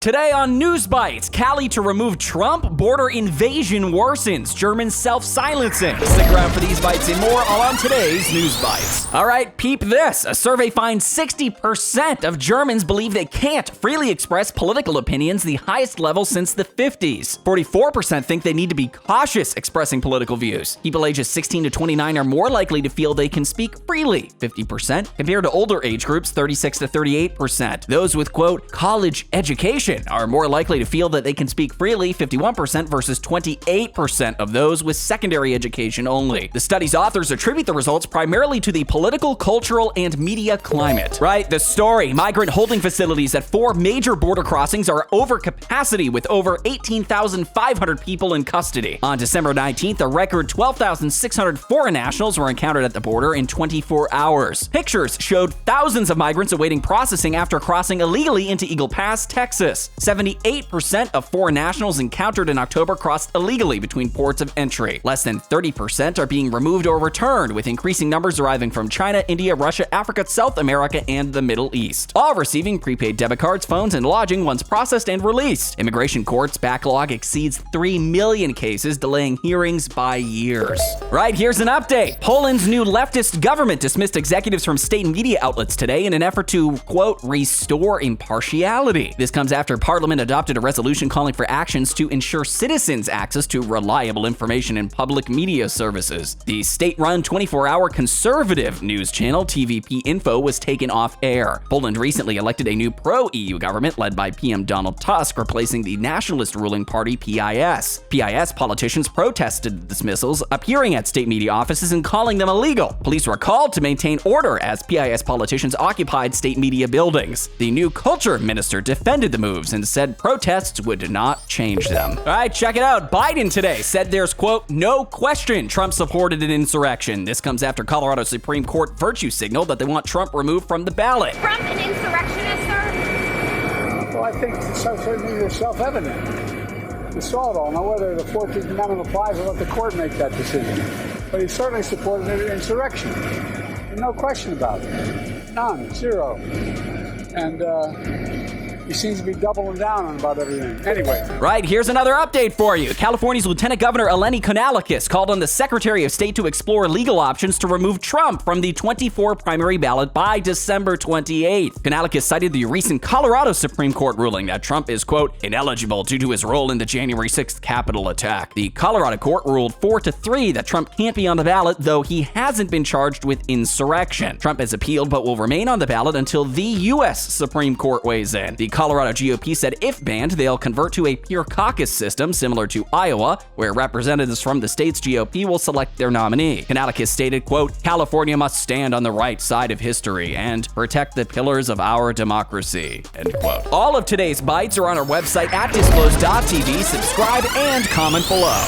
Today on Newsbytes, Cali to remove Trump, border invasion worsens, German self-silencing. Stick around for these bites and more, all on today's Newsbytes. All right, peep this. A survey finds 60% of Germans believe they can't freely express political opinions, the highest level since the 50s. 44% think they need to be cautious expressing political views. People ages 16 to 29 are more likely to feel they can speak freely, 50%, compared to older age groups, 36 to 38%. Those with, quote, college education are more likely to feel that they can speak freely, 51% versus 28% of those with secondary education only. The study's authors attribute the results primarily to the political, cultural, and media climate. Right, the story. Migrant holding facilities at 4 major border crossings are over capacity with over 18,500 people in custody. On December 19th, a record 12,600 foreign nationals were encountered at the border in 24 hours. Pictures showed thousands of migrants awaiting processing after crossing illegally into Eagle Pass, Texas. 78% of foreign nationals encountered in October crossed illegally between ports of entry. Less than 30% are being removed or returned, with increasing numbers arriving from China, India, Russia, Africa, South America, and the Middle East, all receiving prepaid debit cards, phones, and lodging once processed and released. Immigration courts' backlog exceeds 3 million cases, delaying hearings by years. Right, here's an update. Poland's new leftist government dismissed executives from state media outlets today in an effort to, quote, restore impartiality. This comes after Parliament adopted a resolution calling for actions to ensure citizens' access to reliable information in public media services. The state-run 24-hour conservative news channel TVP Info was taken off air. Poland recently elected a new pro-EU government led by PM Donald Tusk, replacing the nationalist ruling party PIS. PIS politicians protested the dismissals, appearing at state media offices and calling them illegal. Police were called to maintain order as PIS politicians occupied state media buildings. The new culture minister defended the moves and said protests would not change them. All right, check it out. Biden today said there's, quote, no question Trump supported an insurrection. This comes after Colorado Supreme Court virtue signaled that they want Trump removed from the ballot. Trump an insurrectionist, sir? Well, I think it's certainly self-evident. We saw it all. Now, whether the 14th Amendment applies, we'll let the court make that decision. But he certainly supported an insurrection. No question about it. None. Zero. And, he seems to be doubling down on about everything. Anyway. Right, here's another update for you. California's Lieutenant Governor Eleni Konalakis called on the Secretary of State to explore legal options to remove Trump from the 24 primary ballot by December 28th. Konalakis cited the recent Colorado Supreme Court ruling that Trump is, quote, ineligible due to his role in the January 6th Capitol attack. The Colorado court ruled 4-3 that Trump can't be on the ballot, though he hasn't been charged with insurrection. Trump has appealed but will remain on the ballot until the U.S. Supreme Court weighs in. The Colorado GOP said if banned, they'll convert to a pure caucus system similar to Iowa, where representatives from the state's GOP will select their nominee. Konalakis stated, quote, California must stand on the right side of history and protect the pillars of our democracy, end quote. All of today's bites are on our website at Disclose.tv. Subscribe and comment below.